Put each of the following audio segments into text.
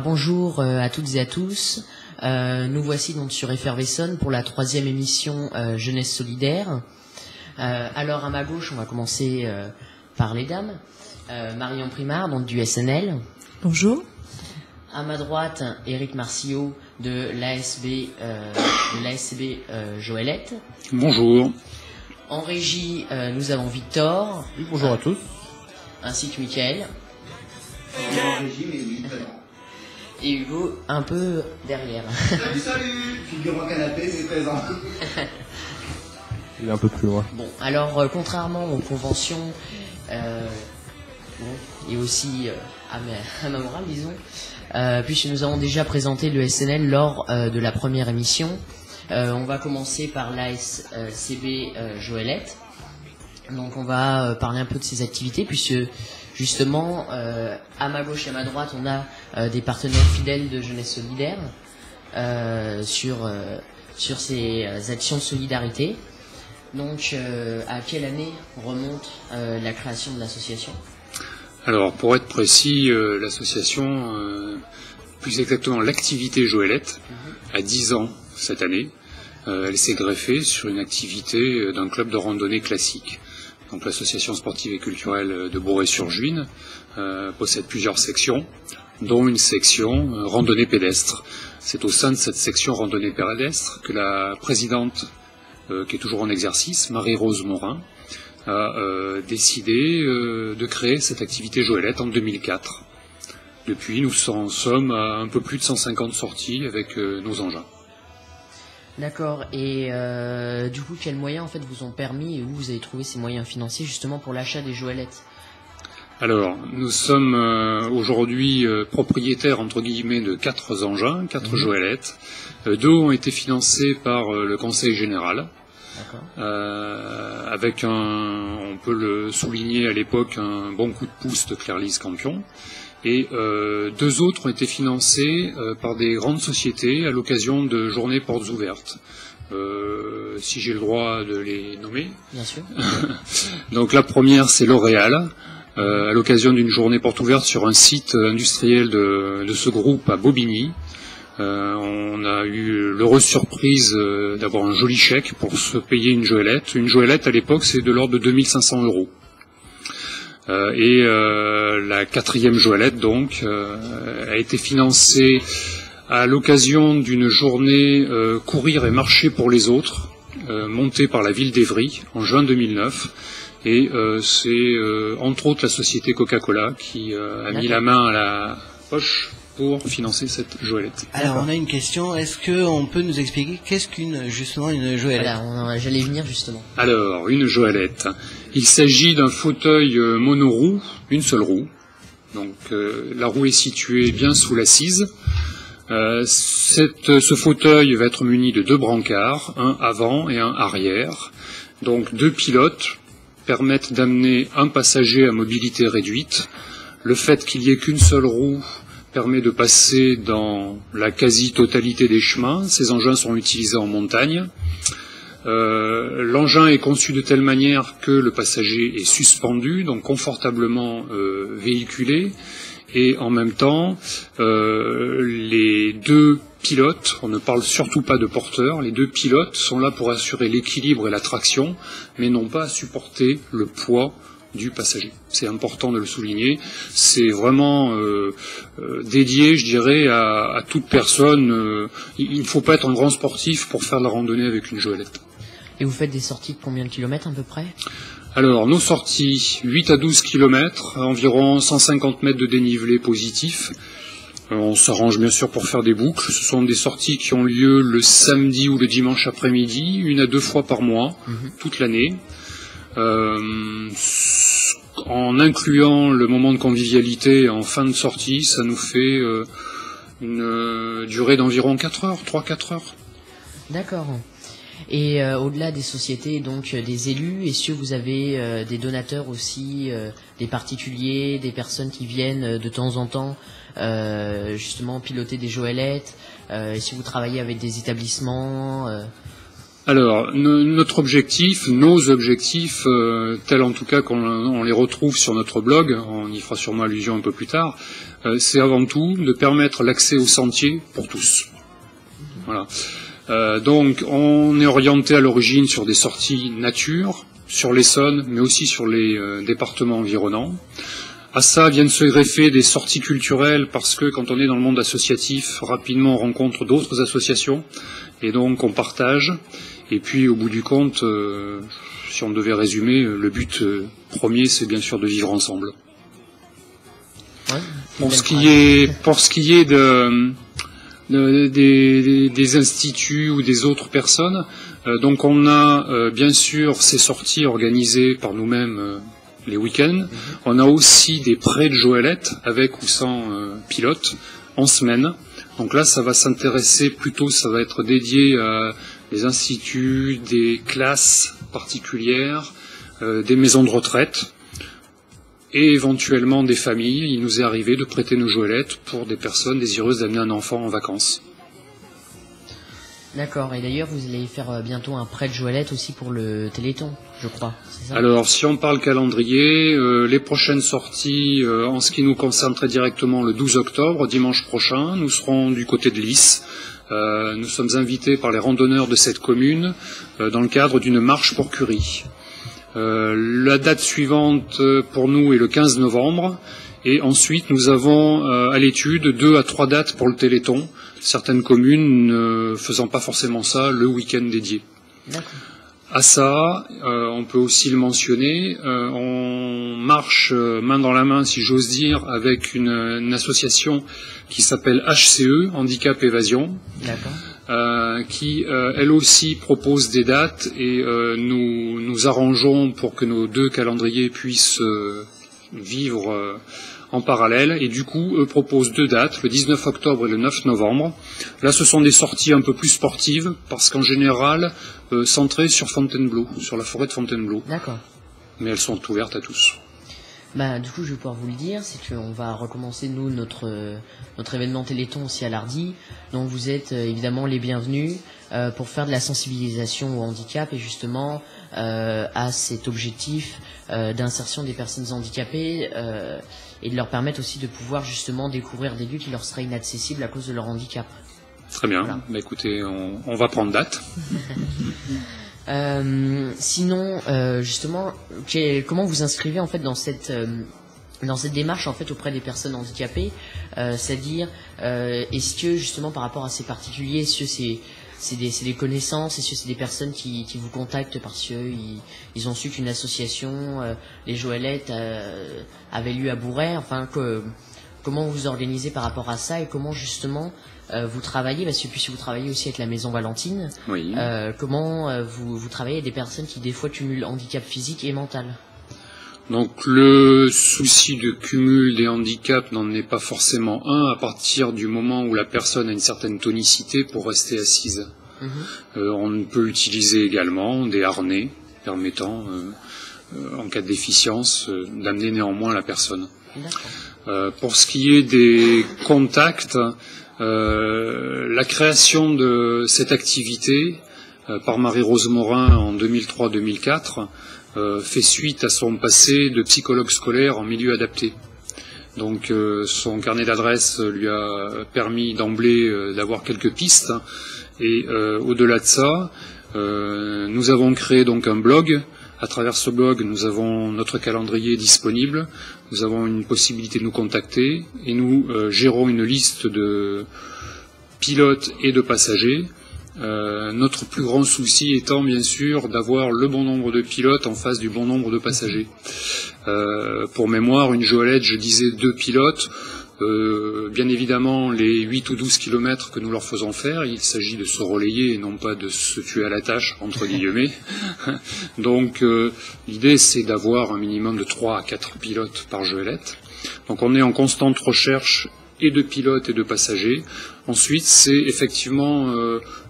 bonjour à toutes et à tous. Nous voici donc sur Effervescence pour la 3e émission Jeunesse Solidaire. Alors à ma gauche, on va commencer par les dames. Marion Primard, donc du SNL. Bonjour. À ma droite, Éric Marciot de l'ASB Joëlette. Bonjour. En régie, nous avons Victor. Oui, bonjour à tous. Ainsi que Mickaël. Et Hugo, un peu derrière. Salut. Figure au canapé, c'est présent. Il est un peu plus loin. Bon, alors, contrairement aux conventions, et aussi à ma morale, disons, puisque nous avons déjà présenté le SNL lors de la première émission, on va commencer par l'ASCB Joëlette. Donc on va parler un peu de ses activités, puisque justement, à ma gauche et à ma droite, on a des partenaires fidèles de Jeunesse Solidaire sur ces actions de solidarité. Donc, à quelle année remonte la création de l'association ? Alors, pour être précis, l'association, plus exactement l'activité Joëlette, a 10 ans cette année. Elle s'est greffée sur une activité d'un club de randonnée classique. Donc l'association sportive et culturelle de Bourret-sur-Juine possède plusieurs sections, dont une section randonnée pédestre. C'est au sein de cette section randonnée pédestre que la présidente, qui est toujours en exercice, Marie-Rose Morin, a décidé de créer cette activité Joëlette en 2004. Depuis, nous sommes à un peu plus de 150 sorties avec nos engins. D'accord, et du coup, quels moyens en fait vous ont permis et où vous avez trouvé ces moyens financiers justement pour l'achat des Joëlettes ? Alors, nous sommes aujourd'hui propriétaires entre guillemets de 4 engins, 4 Joëlettes. 2 ont été financés par le Conseil Général, avec on peut le souligner à l'époque, un bon coup de pouce de Claire-Lise Campion. Et 2 autres ont été financés par des grandes sociétés à l'occasion de journées portes ouvertes. Si j'ai le droit de les nommer. Bien sûr. Donc la première, c'est L'Oréal, à l'occasion d'une journée porte ouverte sur un site industriel de ce groupe à Bobigny. On a eu l'heureuse surprise d'avoir un joli chèque pour se payer une Joëlette. Une Joëlette, à l'époque, c'est de l'ordre de 2500 €. La 4e Joëlette, donc, a été financée à l'occasion d'une journée courir et marcher pour les autres, montée par la ville d'Évry en juin 2009. Et c'est entre autres la société Coca-Cola qui a mis la main à la poche pour financer cette Joëlette. Alors on a une question, est-ce qu'on peut nous expliquer qu'est-ce qu'une Joëlette ? Voilà, j'allais venir justement. Alors, une Joëlette. Il s'agit d'un fauteuil monoroue, une seule roue. Donc la roue est située bien sous l'assise. Ce fauteuil va être muni de 2 brancards, un avant et un arrière. Donc 2 pilotes permettent d'amener un passager à mobilité réduite. Le fait qu'il n'y ait qu'une seule roue permet de passer dans la quasi-totalité des chemins. Ces engins sont utilisés en montagne. L'engin est conçu de telle manière que le passager est suspendu, donc confortablement véhiculé, et en même temps, les 2 pilotes, on ne parle surtout pas de porteurs, les 2 pilotes sont là pour assurer l'équilibre et la traction, mais non pas à supporter le poids du passager. C'est important de le souligner. C'est vraiment dédié, je dirais, à toute personne. Il ne faut pas être un grand sportif pour faire de la randonnée avec une Joëlette. Et vous faites des sorties de combien de kilomètres à peu près ? Alors, nos sorties, 8 à 12 kilomètres, environ 150 mètres de dénivelé positif. On s'arrange bien sûr pour faire des boucles. Ce sont des sorties qui ont lieu le samedi ou le dimanche après-midi, 1 à 2 fois par mois, toute l'année. En incluant le moment de convivialité en fin de sortie, ça nous fait une durée d'environ 4 heures, 3-4 heures. D'accord. Et au-delà des sociétés, donc des élus, est-ce que vous avez des donateurs aussi, des particuliers, des personnes qui viennent de temps en temps justement piloter des Joëlettes ? Est-ce que vous travaillez avec des établissements Alors, notre objectif, nos objectifs, tels en tout cas qu'on les retrouve sur notre blog, on y fera sûrement allusion un peu plus tard, c'est avant tout de permettre l'accès au sentier pour tous. Voilà. Donc, on est orienté à l'origine sur des sorties nature, sur l'Essonne, mais aussi sur les départements environnants. À ça viennent se greffer des sorties culturelles parce que quand on est dans le monde associatif, rapidement on rencontre d'autres associations et donc on partage. Et puis au bout du compte, si on devait résumer, le but premier c'est bien sûr de vivre ensemble. Ouais, Pour ce qui est des instituts ou des autres personnes, donc on a bien sûr ces sorties organisées par nous-mêmes les week-ends. On a aussi des prêts de Joëlette avec ou sans pilote en semaine. Donc là, ça va s'intéresser plutôt, ça va être dédié à des instituts, des classes particulières, des maisons de retraite et éventuellement des familles. Il nous est arrivé de prêter nos Joëlettes pour des personnes désireuses d'amener un enfant en vacances. D'accord, et d'ailleurs vous allez faire bientôt un prêt de Joëlette aussi pour le Téléthon, je crois, c'est ça? Alors, si on parle calendrier, les prochaines sorties, en ce qui nous concerne très directement, le 12 octobre, dimanche prochain, nous serons du côté de Lys. Nous sommes invités par les randonneurs de cette commune dans le cadre d'une marche pour Curie. La date suivante pour nous est le 15 novembre. Et ensuite, nous avons à l'étude 2 à 3 dates pour le Téléthon, certaines communes ne faisant pas forcément ça le week-end dédié. D'accord. À ça, on peut aussi le mentionner, on marche main dans la main, si j'ose dire, avec une association qui s'appelle HCE, Handicap Évasion, qui elle aussi propose des dates et nous arrangeons pour que nos 2 calendriers puissent vivre en parallèle, et du coup, eux proposent 2 dates, le 19 octobre et le 9 novembre. Là, ce sont des sorties un peu plus sportives, parce qu'en général, centrées sur Fontainebleau, sur la forêt de Fontainebleau. D'accord. Mais elles sont ouvertes à tous. Bah, du coup, je vais pouvoir vous le dire, c'est qu'on va recommencer, nous, notre événement Téléthon aussi à Lardy. Donc, vous êtes évidemment les bienvenus pour faire de la sensibilisation au handicap et justement à cet objectif d'insertion des personnes handicapées et de leur permettre aussi de pouvoir justement découvrir des lieux qui leur seraient inaccessibles à cause de leur handicap. Très bien. Voilà. Bah, écoutez, on va prendre date. Sinon, justement, comment vous inscrivez en fait dans cette démarche en fait auprès des personnes handicapées, c'est-à-dire est-ce que justement par rapport à ces particuliers, est-ce que c'est des connaissances, est-ce que c'est des personnes qui vous contactent parce que ils ont su qu'une association, les Joëlettes, avait lieu à Bourret, enfin comment vous organisez par rapport à ça et comment justement vous travaillez, parce que puisque vous travaillez aussi avec la Maison Valentine, Oui. comment vous travaillez avec des personnes qui des fois cumulent handicap physique et mental? Donc le souci de cumul des handicaps n'en est pas forcément un à partir du moment où la personne a une certaine tonicité pour rester assise. On peut utiliser également des harnais permettant, en cas de déficience, d'amener néanmoins la personne. Pour ce qui est des contacts, la création de cette activité par Marie-Rose Morin en 2003-2004 fait suite à son passé de psychologue scolaire en milieu adapté. Donc son carnet d'adresses lui a permis d'emblée d'avoir quelques pistes. Et au-delà de ça, nous avons créé donc un blog. À travers ce blog, nous avons notre calendrier disponible. Nous avons une possibilité de nous contacter et nous gérons une liste de pilotes et de passagers. Notre plus grand souci étant bien sûr d'avoir le bon nombre de pilotes en face du bon nombre de passagers. Pour mémoire, une Joëlette, je disais 2 pilotes. Bien évidemment, les 8 ou 12 kilomètres que nous leur faisons faire, il s'agit de se relayer et non pas de se tuer à la tâche, entre guillemets. Donc l'idée c'est d'avoir un minimum de 3 à 4 pilotes par Joëlette. Donc on est en constante recherche et de pilotes et de passagers. Ensuite, c'est effectivement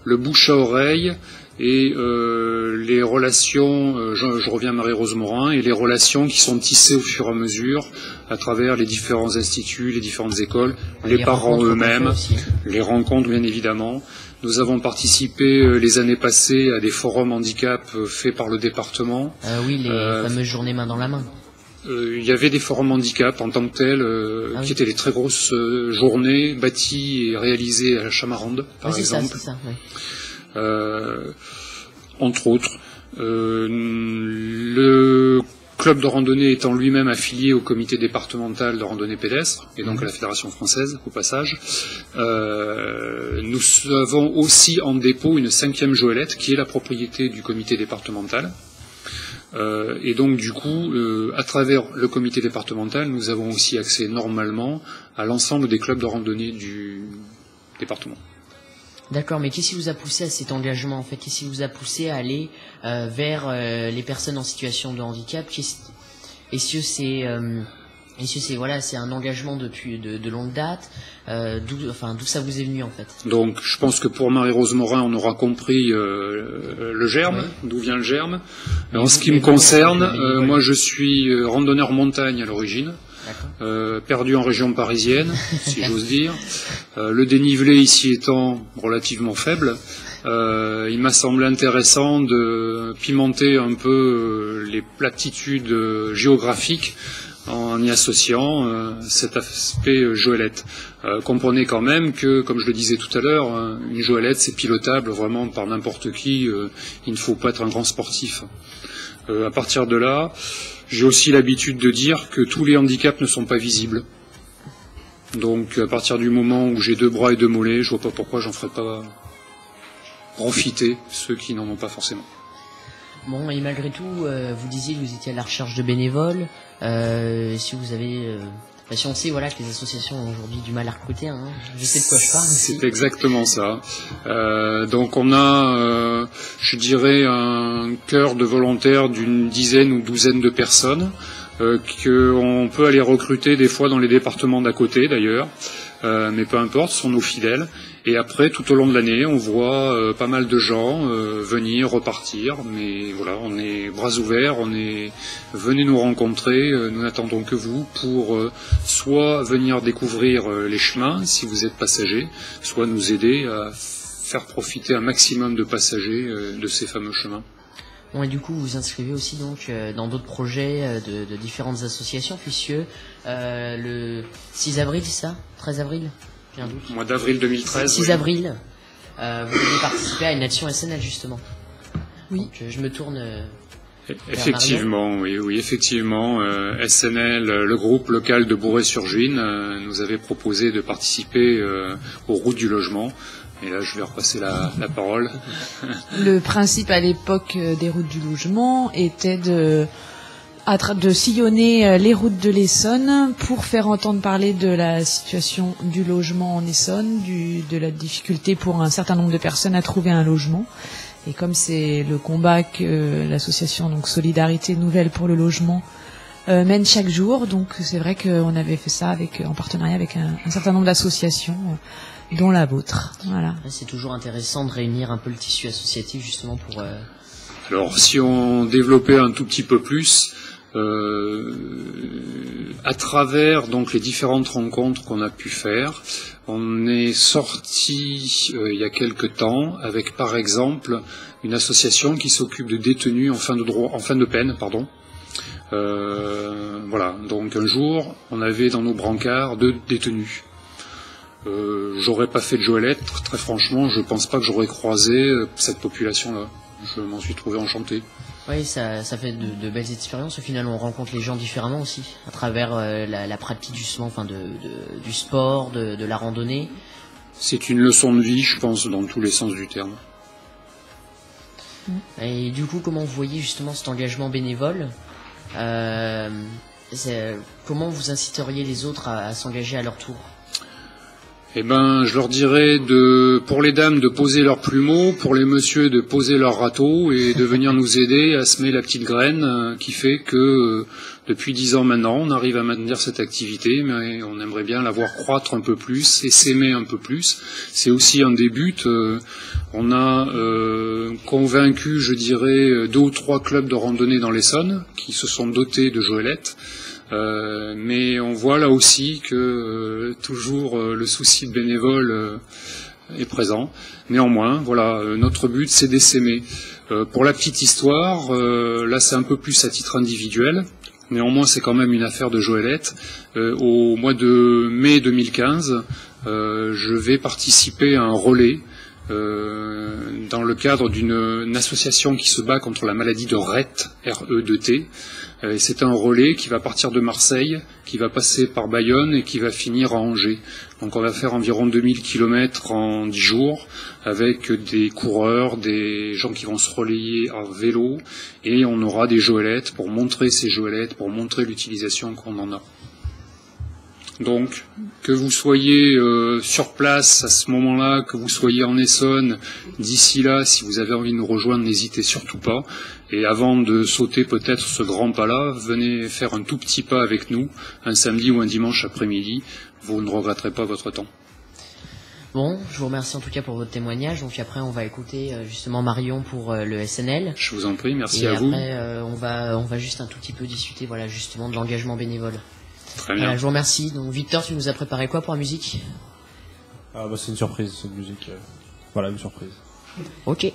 le bouche à oreille et les relations, je reviens à Marie-Rose Morin, et les relations qui sont tissées au fur et à mesure à travers les différents instituts, les différentes écoles, les parents eux-mêmes, les rencontres bien évidemment. Nous avons participé les années passées à des forums handicap faits par le département. Oui, les fameuses journées main dans la main. Il y avait des forums handicap en tant que tels, qui étaient les très grosses journées bâties et réalisées à Chamarande, par exemple. Ça, oui. Entre autres. Le club de randonnée étant lui-même affilié au comité départemental de randonnée pédestre, et donc à la Fédération française, au passage, nous avons aussi en dépôt une 5e joëlette, qui est la propriété du comité départemental. Et donc du coup, à travers le comité départemental, nous avons aussi accès normalement à l'ensemble des clubs de randonnée du département. D'accord, mais qu'est-ce qui vous a poussé à cet engagement en fait? Qu'est-ce qui vous a poussé à aller vers les personnes en situation de handicap? Est-ce que c'est voilà, c'est un engagement depuis de longue date? D'où ça vous est venu en fait? Donc, je pense que pour Marie-Rose Morin, on aura compris le germe, oui. D'où vient le germe. En ce qui me concerne, moi, je suis randonneur montagne à l'origine. Perdu en région parisienne, si j'ose dire. Le dénivelé ici étant relativement faible, il m'a semblé intéressant de pimenter un peu les platitudes géographiques en y associant cet aspect joëlette. Comprenez quand même que, comme je le disais tout à l'heure, une joëlette c'est pilotable vraiment par n'importe qui, il ne faut pas être un grand sportif. À partir de là, j'ai aussi l'habitude de dire que tous les handicaps ne sont pas visibles. Donc à partir du moment où j'ai 2 bras et 2 mollets, je vois pas pourquoi j'en ferais pas profiter ceux qui n'en ont pas forcément. Bon, et malgré tout, vous disiez que vous étiez à la recherche de bénévoles. Si vous avez... si on sait voilà, que les associations ont aujourd'hui du mal à recruter, hein, je sais de quoi je parle. C'est exactement ça. Donc on a, je dirais, un cœur de volontaires d'une dizaine ou douzaine de personnes qu'on peut aller recruter des fois dans les départements d'à côté d'ailleurs, mais peu importe, ce sont nos fidèles. Et après, tout au long de l'année, on voit pas mal de gens venir, repartir, mais voilà, on est bras ouverts, venez nous rencontrer, nous n'attendons que vous pour soit venir découvrir les chemins si vous êtes passager, soit nous aider à faire profiter un maximum de passagers de ces fameux chemins. Bon, et du coup, vous vous inscrivez aussi donc dans d'autres projets de différentes associations, puisque le 6 avril, c'est ça? 13 avril? Mois d'avril 2013. 6 avril, vous avez participé à une action SNL justement. Oui. Donc, je me tourne. Effectivement, oui, effectivement. SNL, le groupe local de Bourret-sur-Juine, nous avait proposé de participer aux routes du logement. Et là, je vais repasser la parole. Le principe à l'époque des routes du logement était de sillonner les routes de l'Essonne pour faire entendre parler de la situation du logement en Essonne, de la difficulté pour un certain nombre de personnes à trouver un logement. Et comme c'est le combat que l'association donc Solidarité Nouvelle pour le logement mène chaque jour, donc c'est vrai qu'on avait fait ça en partenariat avec un certain nombre d'associations, dont la vôtre. Voilà. C'est toujours intéressant de réunir un peu le tissu associatif justement pour... Alors si on développait un tout petit peu plus... à travers donc les différentes rencontres qu'on a pu faire, on est sorti il y a quelque temps avec par exemple une association qui s'occupe de détenus en fin de peine, pardon. Voilà, donc un jour on avait dans nos brancards 2 détenus. J'aurais pas fait de joëlette, très franchement, je pense pas que j'aurais croisé cette population-là. Je m'en suis trouvé enchanté. Oui, ça fait de belles expériences. Au final, on rencontre les gens différemment aussi, à travers la pratique justement, du sport, de la randonnée. C'est une leçon de vie, je pense, dans tous les sens du terme. Et du coup, comment vous voyez justement cet engagement bénévole? Comment vous inciteriez les autres à s'engager à leur tour? Eh ben, je leur dirais pour les dames de poser leurs plumeaux, pour les messieurs de poser leurs râteaux et de venir nous aider à semer la petite graine qui fait que depuis 10 ans maintenant, on arrive à maintenir cette activité, mais on aimerait bien la voir croître un peu plus et s'aimer un peu plus. C'est aussi un des buts. On a convaincu, je dirais, 2 ou 3 clubs de randonnée dans l'Essonne qui se sont dotés de joëlettes. Mais on voit là aussi que toujours le souci de bénévole est présent. Néanmoins, voilà, notre but c'est d'essaimer. Pour la petite histoire, là c'est un peu plus à titre individuel. Néanmoins, c'est quand même une affaire de joëlette. Au mois de mai 2015, je vais participer à un relais dans le cadre d'une association qui se bat contre la maladie de Rett, R-E-T. C'est un relais qui va partir de Marseille, qui va passer par Bayonne et qui va finir à Angers. Donc on va faire environ 2000 km en 10 jours avec des coureurs, des gens qui vont se relayer à vélo et on aura des joëlettes pour montrer ces joëlettes, pour montrer l'utilisation qu'on en a. Donc, que vous soyez sur place à ce moment-là, que vous soyez en Essonne, d'ici là, si vous avez envie de nous rejoindre, n'hésitez surtout pas. Et avant de sauter peut-être ce grand pas-là, venez faire un tout petit pas avec nous, un samedi ou un dimanche après-midi. Vous ne regretterez pas votre temps. Bon, je vous remercie en tout cas pour votre témoignage. Donc après, on va écouter justement Marion pour le SNL. Je vous en prie, merci et à vous. Et après, on va juste un tout petit peu discuter, voilà, justement de l'engagement bénévole. Très bien. Voilà, je vous remercie. Donc Victor, tu nous as préparé quoi pour la musique? Ah bah c'est une surprise, cette musique. Voilà, une surprise. Ok.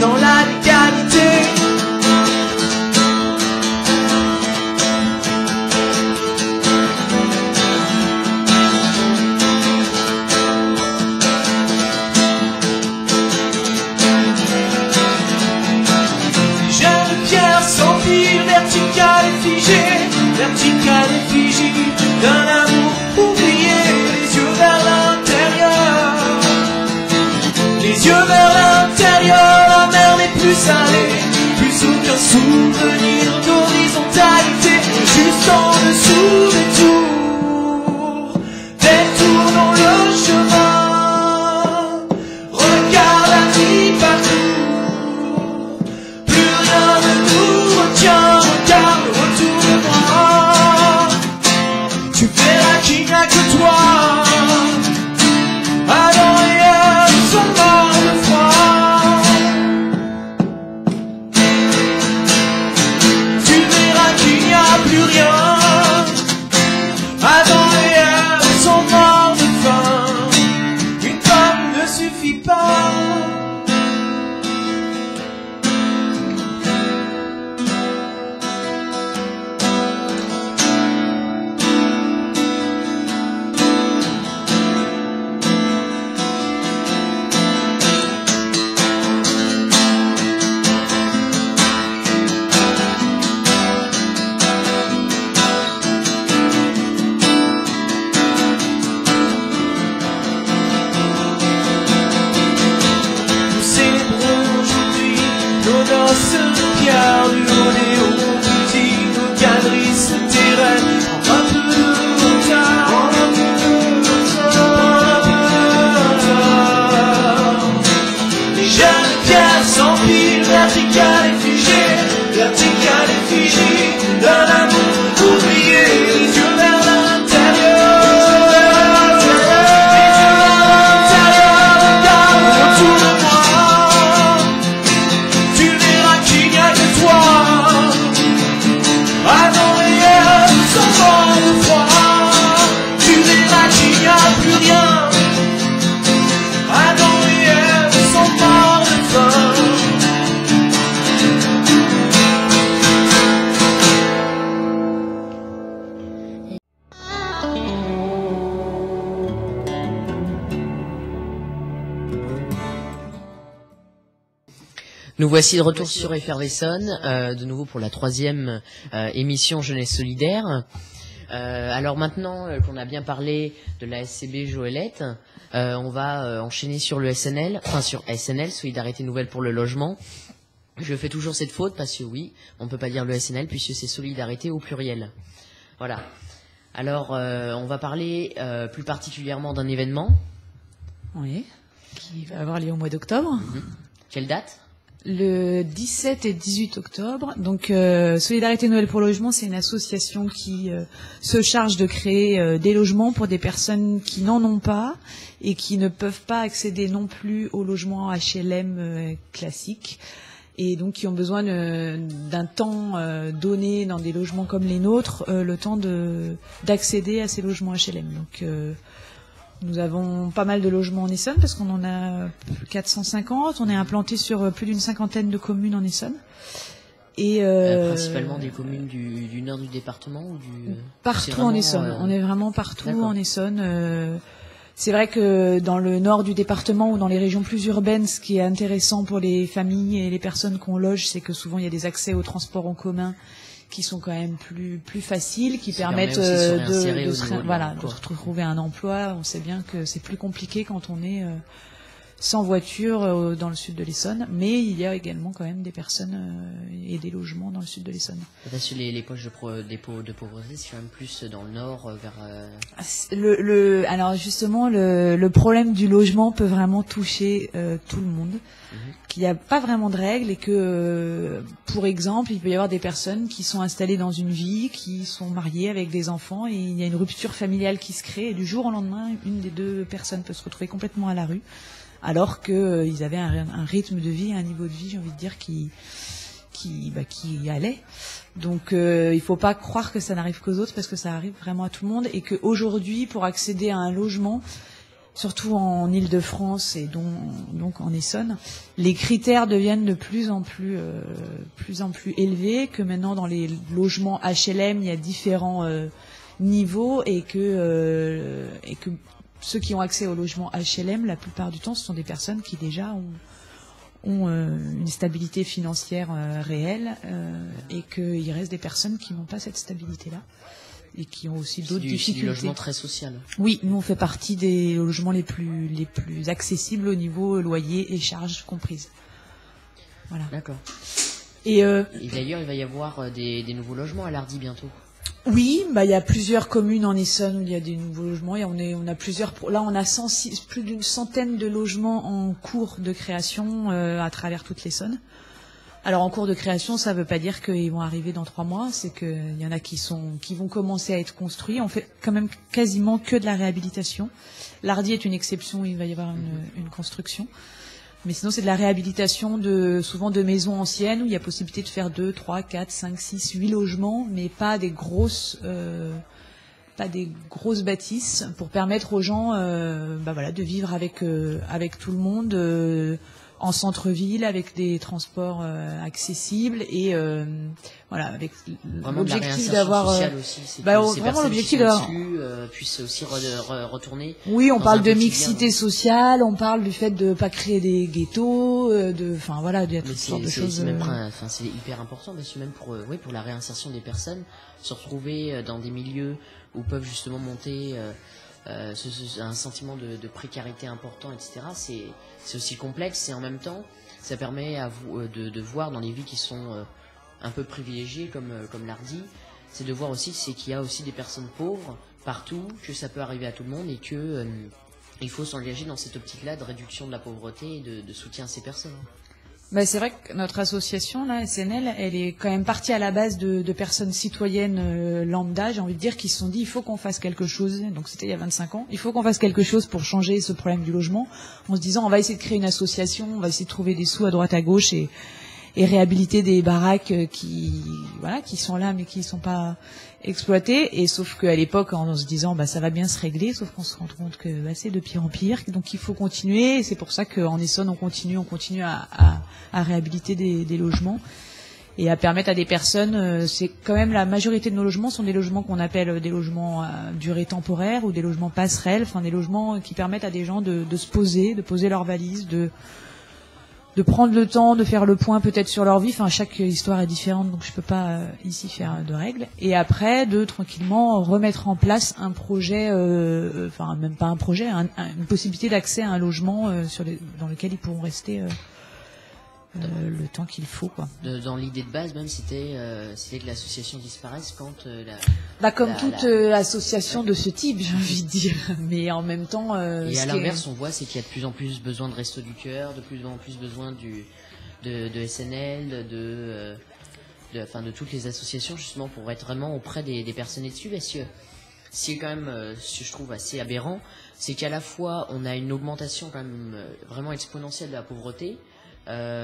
Dans la légalité. Les jeunes pierres s'empilent, verticales et figées, verticales et figées, d'un amour oublié, les yeux vers l'intérieur, les yeux vers l'intérieur. La mer n'est plus salée, plus aucun souvenir d'horizontalité, juste en dessous des tours dans le chemin. Regarde la nuit partout, plus rien ne nous retient. Regarde autour de moi, tu verras qu'il n'y a que toi. Adam et Ève sont morts de froid. Nous voici de retour sur Effervescent, de nouveau pour la 3e émission Jeunesse Solidaire. Alors maintenant qu'on a bien parlé de la SCB Joëlette, on va enchaîner sur le SNL, enfin sur SNL, Solidarité Nouvelle pour le Logement. Je fais toujours cette faute parce que oui, on peut pas dire le SNL puisque c'est Solidarité au pluriel. Voilà. Alors on va parler plus particulièrement d'un événement. Oui, qui va avoir lieu au mois d'octobre. Quelle date ? Le 17 et 18 octobre. Donc, Solidarité Nouvelle pour le logement, c'est une association qui se charge de créer des logements pour des personnes qui n'en ont pas et qui ne peuvent pas accéder non plus au logement HLM classique. Et donc qui ont besoin d'un temps donné dans des logements comme les nôtres, le temps d'accéder à ces logements HLM. Donc nous avons pas mal de logements en Essonne parce qu'on en a 450. On est implanté sur plus d'une 50aine de communes en Essonne. Et principalement des communes du nord du département ou partout en Essonne. On est vraiment partout en Essonne. C'est vrai que dans le nord du département ou dans les régions plus urbaines, ce qui est intéressant pour les familles et les personnes qu'on loge, c'est que souvent il y a des accès aux transports en commun qui sont quand même plus faciles, qui permettent de retrouver un emploi. On sait bien que c'est plus compliqué quand on est sans voiture dans le sud de l'Essonne, mais il y a également quand même des personnes et des logements dans le sud de l'Essonne. Parce que les poches de pauvreté, c'est quand même plus dans le nord vers... Alors justement, le problème du logement peut vraiment toucher tout le monde, qu'il n'y a pas vraiment de règles et que, pour exemple, il peut y avoir des personnes qui sont installées dans une vie, qui sont mariées avec des enfants et il y a une rupture familiale qui se crée et du jour au lendemain, une des deux personnes peut se retrouver complètement à la rue. Alors que ils avaient un rythme de vie, un niveau de vie, j'ai envie de dire, qui allait. Donc il faut pas croire que ça n'arrive qu'aux autres parce que ça arrive vraiment à tout le monde et que aujourd'hui, pour accéder à un logement, surtout en Île-de-France et donc en Essonne, les critères deviennent de plus en plus élevés, que maintenant dans les logements HLM, il y a différents niveaux et que ceux qui ont accès au logement HLM, la plupart du temps, ce sont des personnes qui déjà ont une stabilité financière réelle et qu'il reste des personnes qui n'ont pas cette stabilité-là et qui ont aussi d'autres difficultés. C'est du logement très social. Oui, nous on fait partie des logements les plus accessibles au niveau loyer et charges comprises. Voilà. D'accord. Et d'ailleurs, il va y avoir des nouveaux logements à l'Hardy bientôt. Oui, il y a plusieurs communes en Essonne où il y a des nouveaux logements et on a plusieurs. Là, on a plus d'une centaine de logements en cours de création à travers toute l'Essonne. Alors, en cours de création, ça ne veut pas dire qu'ils vont arriver dans 3 mois. C'est qu'il y en a qui vont commencer à être construits. On fait quand même quasiment que de la réhabilitation. L'Hardy est une exception où il va y avoir une construction. Mais sinon, c'est de la réhabilitation souvent de maisons anciennes où il y a possibilité de faire 2, 3, 4, 5, 6, 8 logements, mais pas des grosses bâtisses pour permettre aux gens, de vivre avec tout le monde, en centre-ville, avec des transports accessibles et avec l'objectif d'avoir vraiment l'objectif d'avoir puissent aussi retourner. Oui, on parle de mixité sociale, on parle du fait de pas créer des ghettos, il y a toutes sortes de choses. C'est hyper important parce que même pour la réinsertion des personnes, se retrouver dans des milieux où peuvent justement monter un sentiment de précarité important, etc. C'est aussi complexe et en même temps, ça permet à vous de voir dans les vies qui sont un peu privilégiées comme l'Hardy, c'est de voir aussi qu'il y a aussi des personnes pauvres partout, que ça peut arriver à tout le monde et que il faut s'engager dans cette optique-là de réduction de la pauvreté et de soutien à ces personnes. C'est vrai que notre association, là, SNL, elle est quand même partie à la base de personnes citoyennes lambda, j'ai envie de dire, qui se sont dit il faut qu'on fasse quelque chose. Donc c'était il y a 25 ans. Il faut qu'on fasse quelque chose pour changer ce problème du logement. En se disant on va essayer de créer une association, on va essayer de trouver des sous à droite à gauche et réhabiliter des baraques qui sont là mais qui ne sont pas exploitées. Et sauf qu'à l'époque, en se disant ça va bien se régler, sauf qu'on se rend compte que c'est de pire en pire. Donc il faut continuer. Et c'est pour ça qu'en Essonne, on continue à réhabiliter des logements et à permettre à des personnes. C'est quand même la majorité de nos logements sont des logements qu'on appelle des logements à durée temporaire ou des logements passerelles, des logements qui permettent à des gens de se poser, de poser leurs valises, de prendre le temps de faire le point peut-être sur leur vie. Enfin, chaque histoire est différente, donc je peux pas ici faire de règles. Et après, de tranquillement remettre en place un projet, enfin même pas un projet, une possibilité d'accès à un logement dans lequel ils pourront rester le temps qu'il faut, quoi. Dans l'idée de base, même, c'était que l'association disparaisse quand comme toute association de ce type, j'ai envie de dire. Mais en même temps, et à l'inverse, on voit c'est qu'il y a de plus en plus besoin de Restos du Cœur, de plus en plus besoin de SNL, de toutes les associations, justement pour être vraiment auprès des personnes dessus, parce que ce qui est quand même, ce que je trouve assez aberrant, c'est qu'à la fois on a une augmentation quand même vraiment exponentielle de la pauvreté.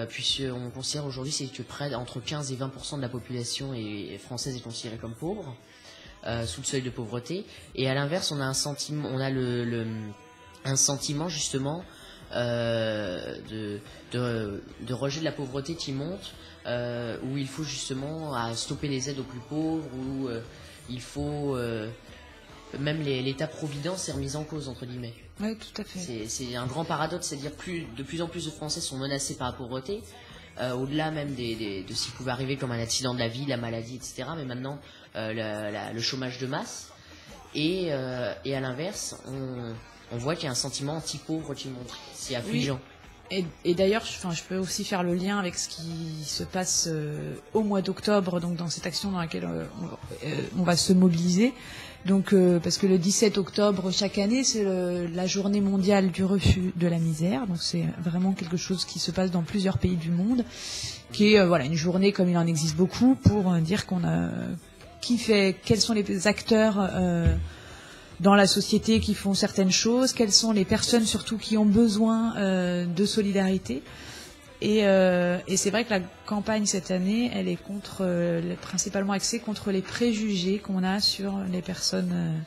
Puisqu'on considère aujourd'hui c'est que près entre 15 et 20% de la population française est considérée comme pauvre, sous le seuil de pauvreté, et à l'inverse on a un sentiment, un sentiment justement de rejet de la pauvreté qui monte, où il faut justement stopper les aides aux plus pauvres, où il faut même l'État-providence est remis en cause, entre guillemets. Oui, tout à fait. C'est un grand paradoxe, c'est-à-dire de plus en plus de Français sont menacés par la pauvreté, au-delà même de ce qui pouvait arriver comme un accident de la vie, la maladie, etc. Mais maintenant, le chômage de masse. Et à l'inverse, on voit qu'il y a un sentiment anti-pauvre qui monte. C'est affligeant. Oui. Et d'ailleurs, je peux aussi faire le lien avec ce qui se passe au mois d'octobre, donc dans cette action dans laquelle on va se mobiliser. Donc, parce que le 17 octobre chaque année, c'est la journée mondiale du refus de la misère. Donc, c'est vraiment quelque chose qui se passe dans plusieurs pays du monde, qui est une journée comme il en existe beaucoup pour dire quels sont les acteurs dans la société qui font certaines choses, quelles sont les personnes surtout qui ont besoin de solidarité. Et c'est vrai que la campagne cette année, elle est principalement axée contre les préjugés qu'on a sur les personnes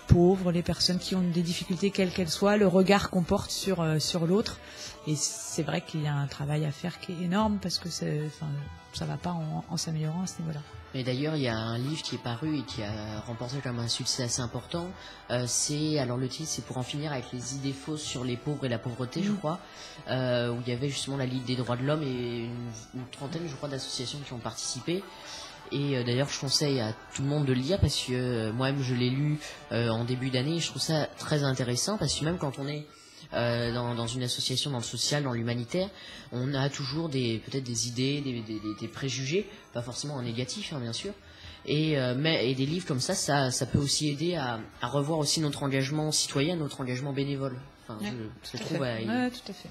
pauvres, les personnes qui ont des difficultés quelles qu'elles soient, le regard qu'on porte sur l'autre. Et c'est vrai qu'il y a un travail à faire qui est énorme parce que ça va pas en s'améliorant à ce niveau-là. Mais d'ailleurs, il y a un livre qui est paru et qui a remporté comme un succès assez important. Le titre, c'est Pour en finir avec les idées fausses sur les pauvres et la pauvreté, je crois, où il y avait justement la Ligue des droits de l'homme et une trentaine, je crois, d'associations qui ont participé. Et d'ailleurs, je conseille à tout le monde de le lire parce que moi-même, je l'ai lu en début d'année et je trouve ça très intéressant parce que même quand on est dans une association, dans le social, dans l'humanitaire, on a toujours peut-être des idées, des préjugés, pas forcément en négatif, hein, bien sûr. Et des livres comme ça peut aussi aider à revoir aussi notre engagement citoyen, notre engagement bénévole. Enfin, je trouve. Tout à fait.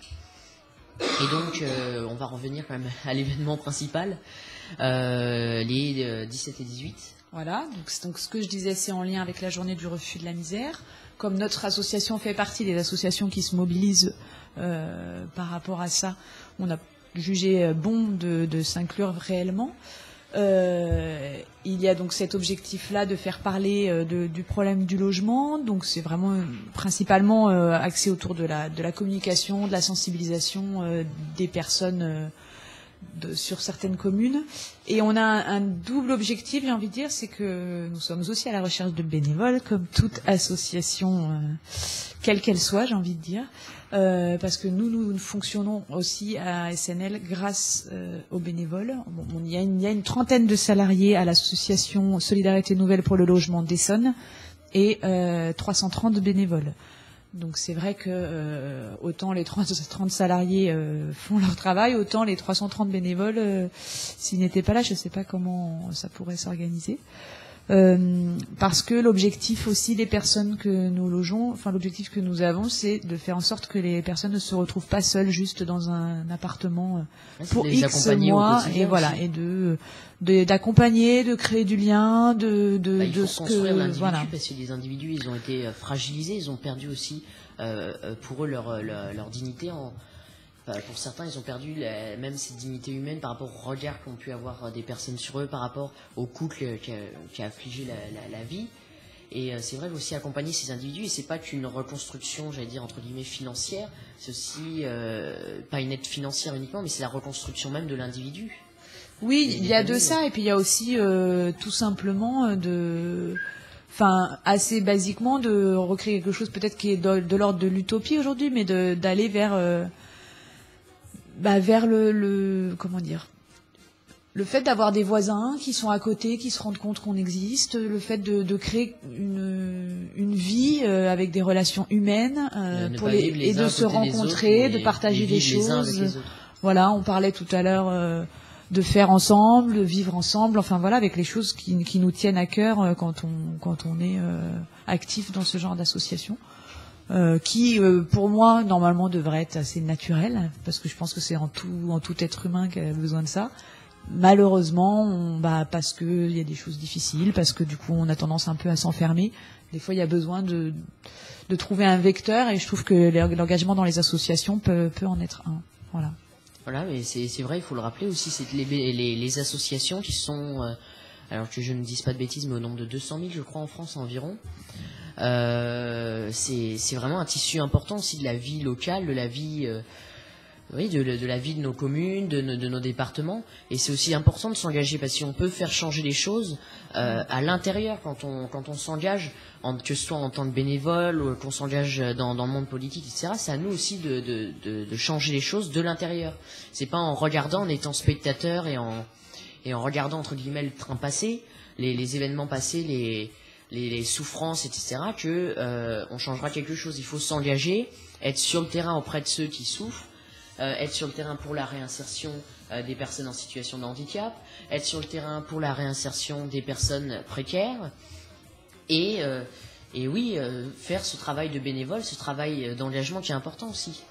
Et donc, on va revenir quand même à l'événement principal, les 17 et 18. Voilà, donc ce que je disais, c'est en lien avec la journée du refus de la misère. Comme notre association fait partie des associations qui se mobilisent par rapport à ça, on a jugé bon de s'inclure réellement. Il y a donc cet objectif-là de faire parler du problème du logement. Donc c'est vraiment principalement axé autour de la communication, de la sensibilisation des personnes sur certaines communes. Et on a un double objectif, j'ai envie de dire, c'est que nous sommes aussi à la recherche de bénévoles, comme toute association, quelle qu'elle soit, j'ai envie de dire, parce que nous fonctionnons aussi à SNL grâce aux bénévoles. Il y a une trentaine de salariés à l'association Solidarité Nouvelle pour le logement d'Essonne et 330 bénévoles. Donc c'est vrai que autant les 30 salariés font leur travail, autant les 330 bénévoles, s'ils n'étaient pas là, je ne sais pas comment ça pourrait s'organiser. Parce que l'objectif aussi des personnes que nous logeons, l'objectif que nous avons, c'est de faire en sorte que les personnes ne se retrouvent pas seules juste dans un appartement pour X mois, et voilà, et d'accompagner, de créer du lien, il faut ce construire que l'individu, parce que les individus, ils ont été fragilisés, ils ont perdu aussi pour eux leur dignité. Pour certains, ils ont perdu même cette dignité humaine par rapport au regard qu'ont pu avoir des personnes sur eux, par rapport au coût qui a affligé la vie. Et c'est vrai aussi accompagner ces individus, et c'est pas qu'une reconstruction, j'allais dire entre guillemets financière, c'est aussi pas une aide financière uniquement, mais c'est la reconstruction même de l'individu. Oui, il y a de ça, et puis il y a aussi tout simplement assez basiquement de recréer quelque chose peut-être qui est de l'ordre de l'utopie aujourd'hui, mais d'aller vers vers comment dire, le fait d'avoir des voisins qui sont à côté, qui se rendent compte qu'on existe, le fait de créer une vie avec des relations humaines et de se rencontrer, de partager des choses. Voilà, on parlait tout à l'heure de faire ensemble, de vivre ensemble, enfin voilà, avec les choses qui nous tiennent à cœur quand on est actif dans ce genre d'association. Qui, pour moi, normalement, devrait être assez naturel, parce que je pense que c'est en tout être humain qui a besoin de ça. Malheureusement, parce que il y a des choses difficiles, parce que du coup, on a tendance un peu à s'enfermer. Des fois, il y a besoin de trouver un vecteur, et je trouve que l'engagement dans les associations peut en être un. Voilà. Voilà, mais c'est vrai, il faut le rappeler aussi, c'est que les associations qui sont, alors que je ne dise pas de bêtises, mais au nombre de 200 000, je crois, en France environ. C'est vraiment un tissu important aussi de la vie locale, de la vie, de la vie de nos communes, de nos départements. Et c'est aussi important de s'engager, parce que si on peut faire changer les choses à l'intérieur quand on s'engage, que ce soit en tant que bénévole ou qu'on s'engage dans le monde politique, etc. C'est à nous aussi de changer les choses de l'intérieur. C'est pas en regardant, en étant spectateur et en regardant entre guillemets le train passé, les événements passés, les souffrances, etc., que on changera quelque chose. Il faut s'engager, être sur le terrain auprès de ceux qui souffrent, être sur le terrain pour la réinsertion des personnes en situation de handicap, être sur le terrain pour la réinsertion des personnes précaires, et oui, faire ce travail de bénévole, ce travail d'engagement qui est important aussi.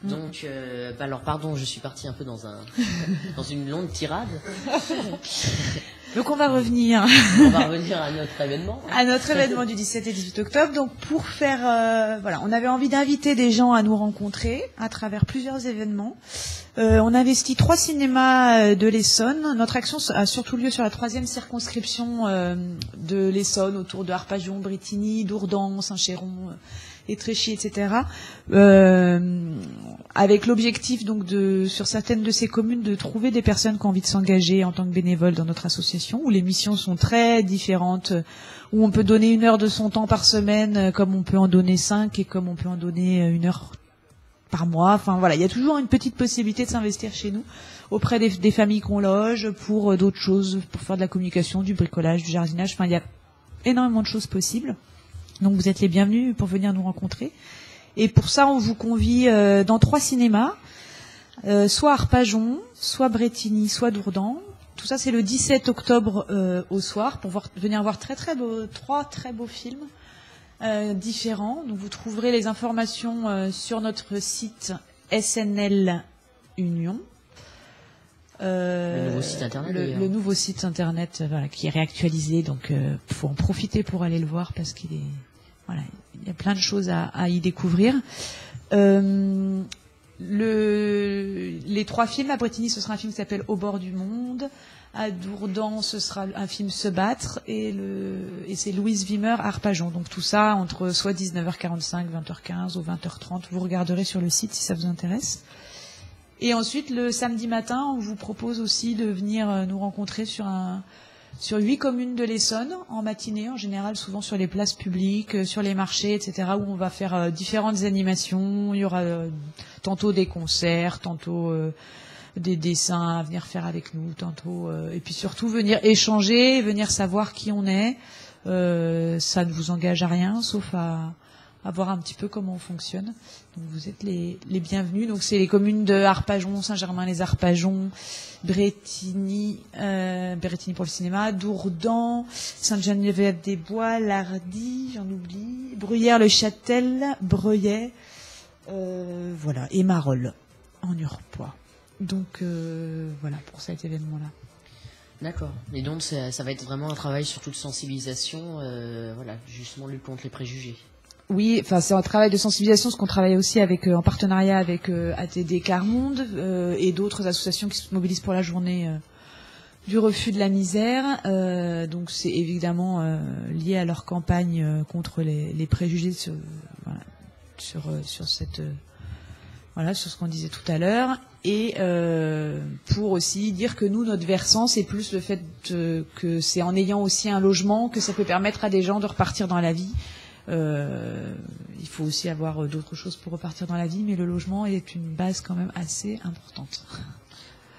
Donc, alors pardon, je suis partie un peu dans une longue tirade. Donc on va revenir. On va revenir à notre événement. À notre événement du 17 et 18 octobre. Donc pour faire, on avait envie d'inviter des gens à nous rencontrer à travers plusieurs événements. On investit 3 cinémas de l'Essonne. Notre action a surtout lieu sur la 3e circonscription de l'Essonne, autour de Arpajon, Brétigny, Dourdan, Saint-Chéron, Étréchy, etc. Avec l'objectif donc sur certaines de ces communes de trouver des personnes qui ont envie de s'engager en tant que bénévoles dans notre association, où les missions sont très différentes, où on peut donner 1 heure de son temps par semaine, comme on peut en donner 5 et comme on peut en donner 1 heure par mois. Enfin voilà, il y a toujours une petite possibilité de s'investir chez nous auprès des familles qu'on loge, pour d'autres choses, pour faire de la communication, du bricolage, du jardinage. Enfin, il y a énormément de choses possibles. Donc vous êtes les bienvenus pour venir nous rencontrer. Et pour ça, on vous convie dans 3 cinémas, soit Arpajon, soit Brétigny, soit Dourdan. Tout ça, c'est le 17 octobre au soir, pour venir voir 3 très beaux films différents. Donc vous trouverez les informations sur notre site SNL Union. Le nouveau site internet. Le nouveau site internet, qui est réactualisé, donc faut en profiter pour aller le voir, parce qu'il est, il y a plein de choses à y découvrir. Les 3 films, à Brétigny, ce sera un film qui s'appelle Au bord du monde. À Dourdan, ce sera un film Se battre, et c'est Louise Wimmer à Arpajon. Donc tout ça entre soit 19h45, 20h15 ou 20h30. Vous regarderez sur le site si ça vous intéresse. Et ensuite, le samedi matin, on vous propose aussi de venir nous rencontrer sur 8 communes de l'Essonne, en matinée, en général, souvent sur les places publiques, sur les marchés, etc., où on va faire différentes animations. Il y aura tantôt des concerts, tantôt des dessins à venir faire avec nous, tantôt, et puis surtout venir échanger, venir savoir qui on est. Ça ne vous engage à rien, sauf à voir un petit peu comment on fonctionne. Donc vous êtes les bienvenus. Donc c'est les communes de Arpajon, Saint-Germain-les-Arpajons, Brétigny pour le cinéma, Dourdan, Sainte-Geneviève-des-Bois, Lardy, j'en oublie, Bruyères-le-Châtel, Breuillet, et Marolles en Urpois. Donc voilà pour cet événement-là. D'accord. Et donc ça va être vraiment un travail surtout de sensibilisation, justement lutte contre les préjugés. Oui, c'est un travail de sensibilisation, ce qu'on travaille aussi en partenariat avec ATD Carmonde et d'autres associations qui se mobilisent pour la journée du refus de la misère. Donc c'est évidemment lié à leur campagne contre les préjugés sur cette sur ce qu'on disait tout à l'heure, et pour aussi dire que nous, notre versant, c'est plus le fait que c'est en ayant aussi un logement que ça peut permettre à des gens de repartir dans la vie. il faut aussi avoir d'autres choses pour repartir dans la vie, mais le logement est une base quand même assez importante.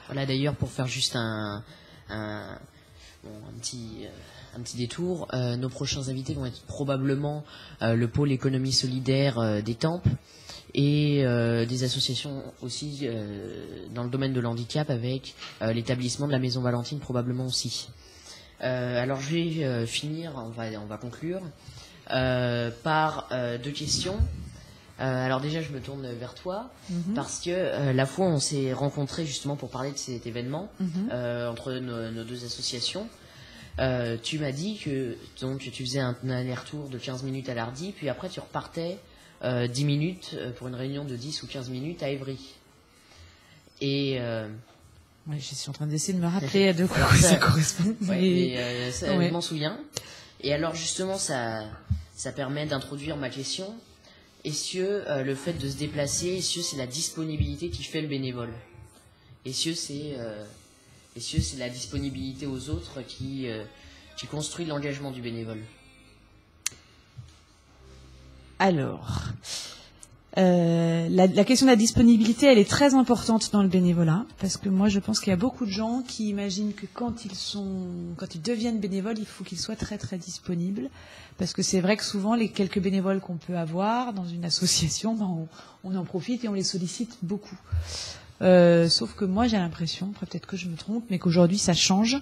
Voilà, d'ailleurs, pour faire juste un petit détour, nos prochains invités vont être probablement le pôle économie solidaire d'Étampes et des associations aussi dans le domaine de l'handicap avec l'établissement de la Maison Valentine probablement aussi. Alors je vais finir, on va conclure par deux questions. Alors déjà je me tourne vers toi parce que la fois on s'est rencontrés justement pour parler de cet événement entre nos deux associations. Tu m'as dit que donc tu faisais un aller-retour de 15 minutes à l'Hardy, puis après tu repartais 10 minutes pour une réunion de 10 ou 15 minutes à Évry. Et ouais, je suis en train d'essayer de me rappeler de quoi ça correspond. Ouais, je m'en souviens. Et alors justement ça permet d'introduire ma question. Est-ce que le fait de se déplacer, est-ce que c'est la disponibilité qui fait le bénévole? Est-ce que c'est la disponibilité aux autres qui construit l'engagement du bénévole? Alors, la question de la disponibilité, elle est très importante dans le bénévolat, parce que moi je pense qu'il y a beaucoup de gens qui imaginent que quand ils deviennent bénévoles, il faut qu'ils soient très très disponibles, parce que c'est vrai que souvent les quelques bénévoles qu'on peut avoir dans une association, on en profite et on les sollicite beaucoup. Sauf que moi j'ai l'impression, peut-être que je me trompe, mais qu'aujourd'hui ça change,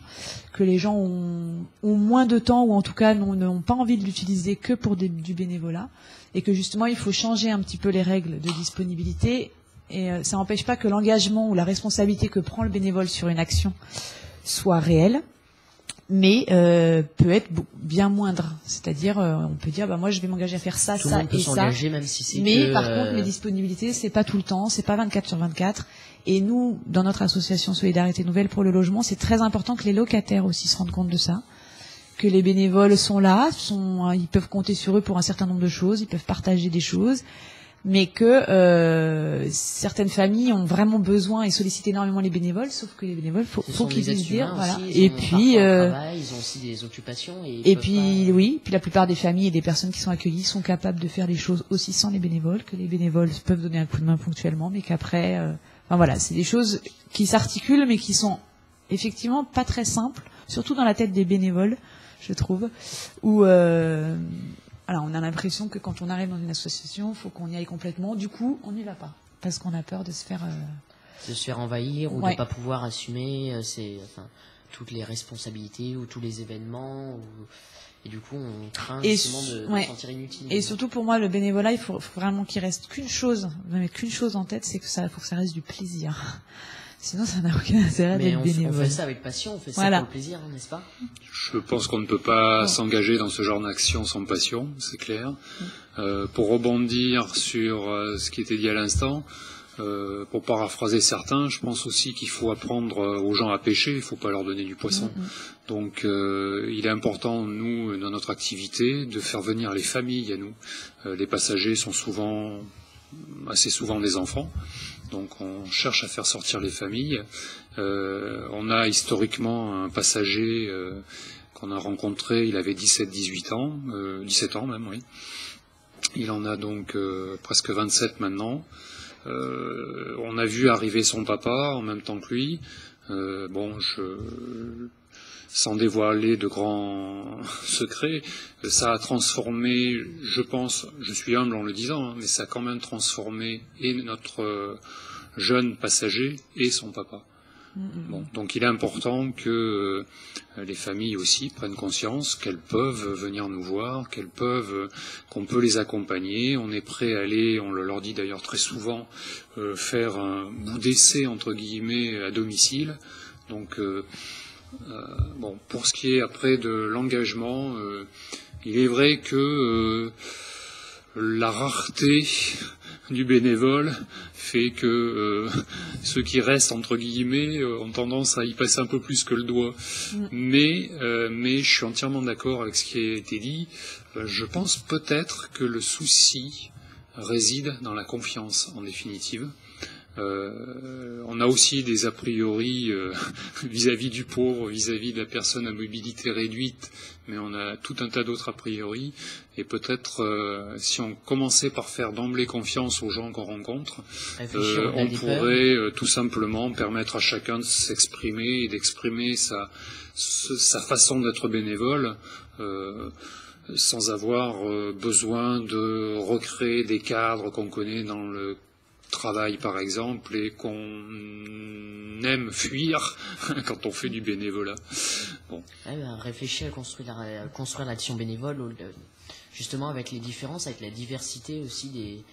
que les gens ont moins de temps, ou en tout cas n'ont pas envie de l'utiliser que pour du bénévolat, et que justement il faut changer un petit peu les règles de disponibilité, et ça n'empêche pas que l'engagement ou la responsabilité que prend le bénévole sur une action soit réelle, mais peut être bien moindre. C'est-à-dire, on peut dire, moi je vais m'engager à faire ça, tout ça le monde peut et ça. s'engager, même si c'est Mais par contre, mes disponibilités, c'est pas tout le temps, c'est pas 24/24. Et nous, dans notre association Solidarité Nouvelle pour le logement, c'est très important que les locataires aussi se rendent compte de ça, que les bénévoles sont là, ils peuvent compter sur eux pour un certain nombre de choses, ils peuvent partager des choses, mais que certaines familles ont vraiment besoin et sollicitent énormément les bénévoles, sauf que les bénévoles, faut qu'ils puissent dire, voilà. Et puis, ils ont aussi des occupations. Et puis, oui, puis la plupart des familles et des personnes qui sont accueillies sont capables de faire des choses aussi sans les bénévoles, que les bénévoles peuvent donner un coup de main ponctuellement, mais qu'après, voilà, c'est des choses qui s'articulent, mais qui sont effectivement pas très simples, surtout dans la tête des bénévoles, je trouve, où alors, on a l'impression que quand on arrive dans une association, il faut qu'on y aille complètement. Du coup, on n'y va pas, parce qu'on a peur de se faire envahir ou de ne pas pouvoir assumer toutes les responsabilités ou tous les événements. Et du coup, on craint justement de se sentir inutile. Et surtout pour moi, le bénévolat, il faut vraiment qu'il reste qu'une chose en tête, c'est que faut que ça reste du plaisir. Sinon, ça n'a aucun intérêt d'être bénévole. On fait ça avec passion, on fait ça pour le plaisir, n'est-ce pas? Je pense qu'on ne peut pas s'engager dans ce genre d'action sans passion, c'est clair. Pour rebondir sur ce qui était dit à l'instant, pour paraphraser certains, je pense aussi qu'il faut apprendre aux gens à pêcher, il ne faut pas leur donner du poisson. Donc il est important, nous, dans notre activité, de faire venir les familles à nous. Les passagers sont assez souvent des enfants. Donc on cherche à faire sortir les familles. On a historiquement un passager qu'on a rencontré, il avait 17 ans même, oui. Il en a donc presque 27 maintenant. On a vu arriver son papa en même temps que lui. Sans dévoiler de grands secrets, ça a transformé, je pense, je suis humble en le disant, mais ça a quand même transformé et notre jeune passager et son papa. Donc il est important que les familles aussi prennent conscience qu'elles peuvent venir nous voir, qu'on peut les accompagner. On est prêt à aller, on le leur dit d'ailleurs très souvent, faire un bout d'essai entre guillemets à domicile. Donc pour ce qui est après de l'engagement, il est vrai que la rareté du bénévole fait que ceux qui restent entre guillemets ont tendance à y passer un peu plus que le doigt. Mais je suis entièrement d'accord avec ce qui a été dit. Je pense peut-être que le souci réside dans la confiance en définitive. On a aussi des a priori vis-à-vis du pauvre, vis-à-vis de la personne à mobilité réduite, mais on a tout un tas d'autres a priori. Et peut-être, si on commençait par faire d'emblée confiance aux gens qu'on rencontre, on pourrait tout simplement permettre à chacun de s'exprimer et d'exprimer sa façon d'être bénévole, sans avoir besoin de recréer des cadres qu'on connaît dans le travail par exemple et qu'on aime fuir quand on fait du bénévolat. Bon. Réfléchir à construire l'action bénévole justement avec les différences, avec la diversité aussi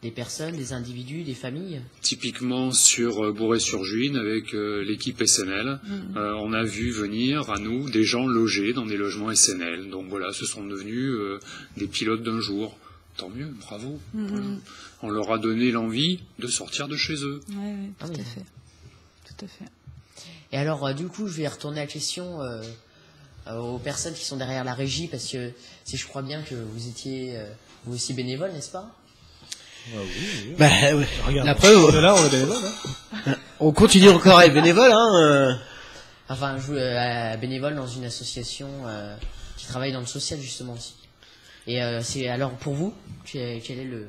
des personnes, des individus, des familles. Typiquement sur Bourret-sur-Juine avec l'équipe SNL, on a vu venir à nous des gens logés dans des logements SNL. Donc voilà, ce sont devenus des pilotes d'un jour. Tant mieux, bravo. Voilà. On leur a donné l'envie de sortir de chez eux. Oui, tout à fait. Tout à fait. Et alors, du coup, je vais retourner la question aux personnes qui sont derrière la régie, parce que si je crois bien que vous étiez vous aussi bénévole, n'est-ce pas? Oui. Regarde, la preuve, là, on est bénévole. Hein. On continue encore à être bénévole. Enfin, bénévole dans une association qui travaille dans le social, justement, aussi. Et c'est alors pour vous, quel est le...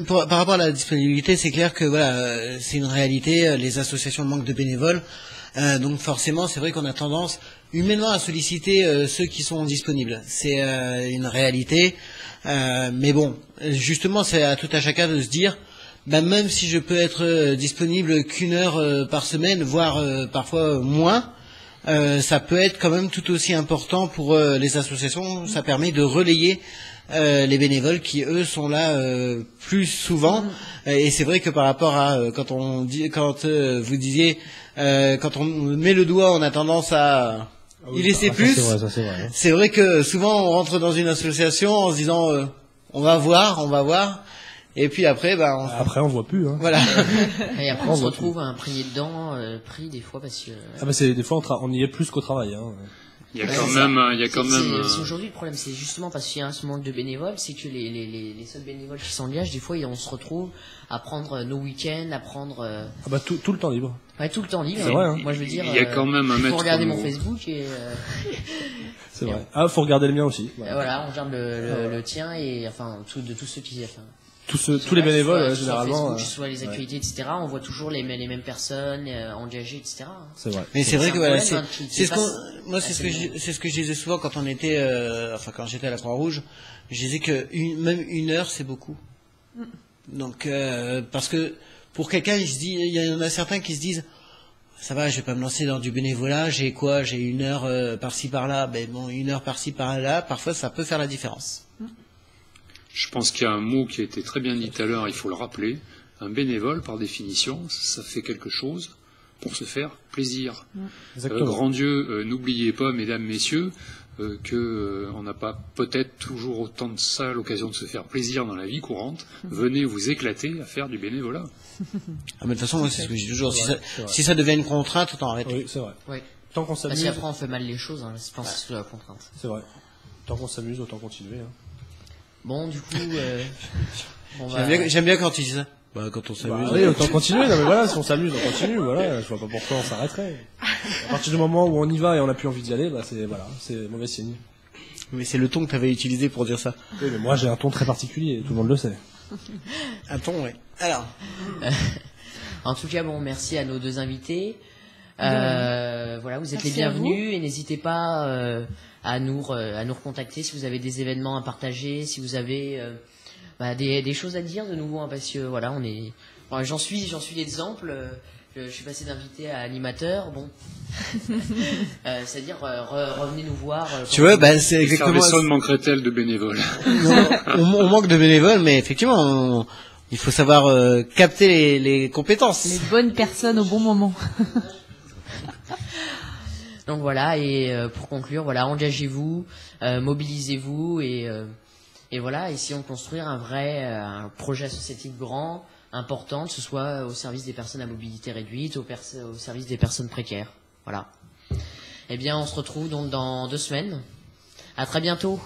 Par rapport à la disponibilité, c'est clair que voilà, c'est une réalité. Les associations manquent de bénévoles, donc forcément, c'est vrai qu'on a tendance humainement à solliciter ceux qui sont disponibles. C'est une réalité, mais bon, justement, c'est à tout à chacun de se dire, même si je peux être disponible qu'une heure par semaine, voire parfois moins. Ça peut être quand même tout aussi important pour les associations. Ça permet de relayer les bénévoles qui eux sont là plus souvent. Et c'est vrai que par rapport à quand vous disiez quand on met le doigt, on a tendance à y laisser plus. Ça, c'est vrai. C'est vrai que souvent on rentre dans une association en se disant on va voir. Et puis après, après, on voit plus. Hein. Voilà. Et après, on se retrouve imprégné dedans, pris des fois parce que. C'est des fois on y est plus qu'au travail. Hein. Il y a quand même. C'est aujourd'hui le problème, c'est justement parce qu'il y a ce manque de bénévoles, c'est que les seuls bénévoles qui s'engagent, des fois, on se retrouve à prendre nos week-ends, à prendre. Tout le temps libre. Ouais, tout le temps libre. C'est vrai. Hein. Moi, je veux dire. Il y a quand même un faut maître regarder mot. mon Facebook et. C'est vrai. Faut regarder le mien aussi. Voilà, on regarde le tien et enfin de tous ceux qui. Tous les bénévoles, généralement. Facebook, soit les actualités, etc. On voit toujours les mêmes personnes engagées, etc. C'est vrai. Mais c'est vrai que voilà, c'est ce que je disais souvent quand on était, quand j'étais à la Croix-Rouge, je disais que même une heure c'est beaucoup. Donc parce que pour quelqu'un, il y en a certains qui se disent, ça va, je vais pas me lancer dans du bénévolat. J'ai une heure par-ci par-là. Ben bon, une heure par-ci par-là. Parfois, ça peut faire la différence. Je pense qu'il y a un mot qui a été très bien dit tout à l'heure, il faut le rappeler. Un bénévole, par définition, ça fait quelque chose pour se faire plaisir. Grand Dieu, n'oubliez pas, mesdames, messieurs, on n'a pas peut-être toujours autant de ça l'occasion de se faire plaisir dans la vie courante. Venez vous éclater à faire du bénévolat. Mais de toute façon, moi, c'est ce que je dis toujours. Si ça devient une contrainte, autant arrêter. Oui, c'est vrai. Oui. Tant qu'on s'amuse. Parce qu'après, on fait mal les choses, hein, je pense que c'est la contrainte. C'est vrai. Tant qu'on s'amuse, autant continuer. Hein. Bon, du coup, J'aime bien quand tu dis ça. Quand on s'amuse. Oui, autant continuer. Non, mais voilà, si on s'amuse, on continue. Voilà, je vois pas pourquoi on s'arrêterait. À partir du moment où on y va et on n'a plus envie d'y aller, c'est mauvais signe. Mais c'est le ton que tu avais utilisé pour dire ça. Oui, mais moi j'ai un ton très particulier, tout le monde le sait. Un ton, oui. Alors. En tout cas, merci à nos deux invités. Voilà, vous êtes les bienvenus et n'hésitez pas à nous recontacter si vous avez des événements à partager, si vous avez des choses à dire de nouveau, hein, parce que voilà, j'en suis l'exemple. Je suis passé d'invité à animateur, c'est-à-dire revenez nous voir. Tu vois, c'est exactement. Personne manquerait-elle de bénévoles. Non, on manque de bénévoles, mais effectivement, il faut savoir capter les compétences. Les bonnes personnes au bon moment. Donc voilà, et pour conclure, engagez-vous, mobilisez-vous et voilà, essayons de construire un projet associatif grand, important, que ce soit au service des personnes à mobilité réduite, au service des personnes précaires. Voilà. Eh bien, on se retrouve donc dans 2 semaines. À très bientôt.